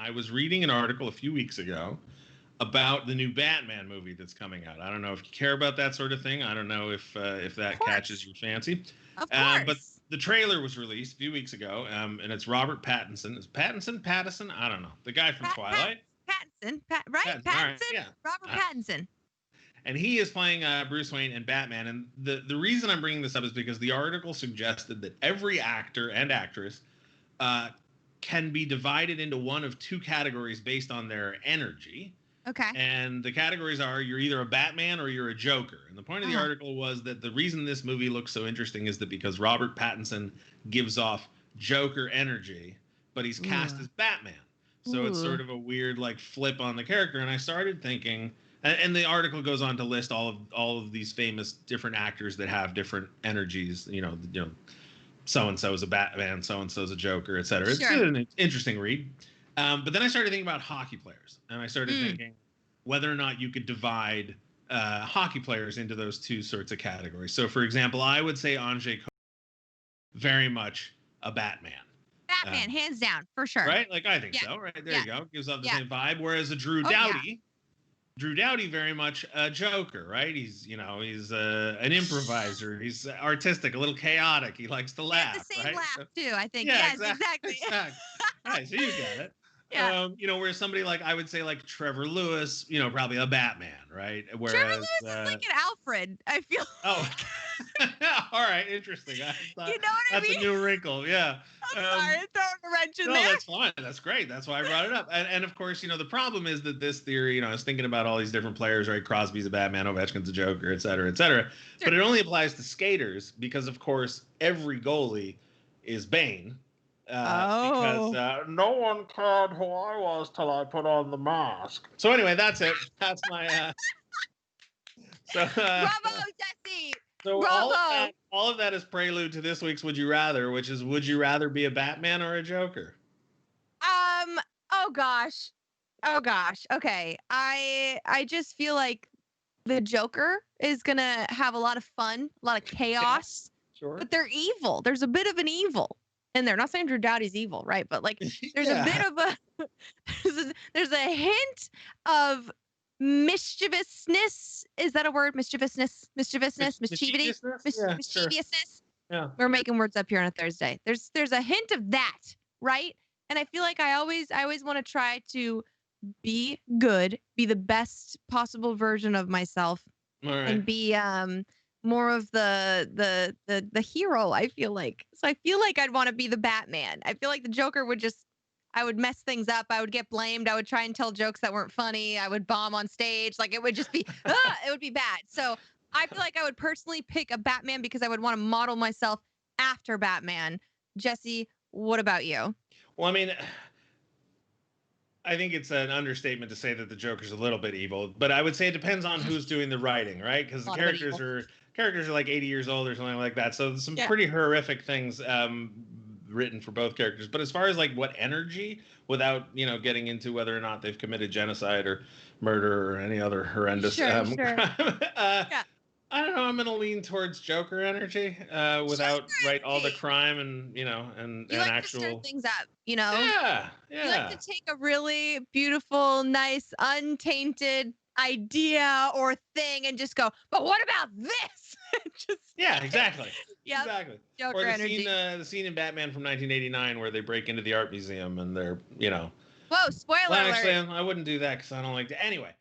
I was reading an article a few weeks ago about the new Batman movie that's coming out. I don't know if you care about that sort of thing. I don't know if that catches your fancy. Of course. But the trailer was released a few weeks ago, and it's Robert Pattinson. Is Pattinson? I don't know. The guy from Twilight. Pattinson, right? Pattinson. All right, yeah. Robert Pattinson. And he is playing Bruce Wayne and Batman. And the reason I'm bringing this up is because the article suggested that every actor and actress can be divided into one of two categories based on their energy. Okay. And the categories are you're either a Batman or you're a Joker. And the point of the article was that the reason this movie looks so interesting is that because Robert Pattinson gives off Joker energy, but he's cast as Batman. So it's sort of a weird like flip on the character. And I started thinking, and the article goes on to list all of these famous different actors that have different energies. So and so is a Batman, so and so is a Joker, et cetera. It's an interesting read. But then I started thinking about hockey players, and I started thinking whether or not you could divide hockey players into those two sorts of categories. So, for example, I would say Anze Kopitar, very much a Batman. Batman, hands down, for sure. Right? Like, I think so. Right, there you go. Gives off the same vibe. Whereas a Drew Doughty, very much a Joker, right? He's an improviser. He's artistic, a little chaotic. He likes to laugh. The same laugh too, I think. Yeah, yes, exactly. Right, so you got it. Yeah. Where somebody like I would say like Trevor Lewis, probably a Batman, right? Whereas Trevor Lewis is like an Alfred, I feel. Oh, all right, interesting. You know what I mean? That's a new wrinkle, yeah. I'm sorry, throwing a wrench in there. No, that's fine. That's great. That's why I brought it up. And of course, the problem is that this theory, I was thinking about all these different players, right? Crosby's a Batman, Ovechkin's a Joker, et cetera, et cetera. Sure. But it only applies to skaters because, of course, every goalie is Bane. Because no one cared who I was till I put on the mask. So anyway, that's it. That's my. Bravo, Jesse. So all of that is prelude to this week's Would You Rather, which is would you rather be a Batman or a Joker? Oh gosh. Okay. I just feel like the Joker is gonna have a lot of fun, a lot of chaos. Sure. But they're evil. There's a bit of an evil in there. Not saying Drew Doughty's evil, right? But like there's a bit of a there's a hint of mischievousness. Is that a word? Mischievousness, mischievousness. Yeah. We're making words up here on a Thursday. There's a hint of that, right? And I feel like I always want to try to be good, be the best possible version of myself, and be more of the hero. I feel like. So I feel like I'd want to be the Batman. I feel like the Joker I would mess things up. I would get blamed. I would try and tell jokes that weren't funny. I would bomb on stage. Like it would just be, it would be bad. So I feel like I would personally pick a Batman because I would want to model myself after Batman. Jesse, what about you? Well, I mean, I think it's an understatement to say that the Joker's a little bit evil, but I would say it depends on who's doing the writing, right? Because the characters are like 80 years old or something like that. So there's some pretty horrific things written for both characters. But as far as like what energy, without getting into whether or not they've committed genocide or murder or any other horrendous crime, I don't know. I'm gonna lean towards Joker energy without all the crime and and you like actual to stir things up, Yeah. You like to take a really beautiful, nice, untainted idea or thing and just go, but what about this? Exactly. Yeah, exactly. Joker or the energy. The scene in Batman from 1989 where they break into the art museum and they're Whoa! Spoiler alert. Actually, I wouldn't do that because I don't like to. Anyway.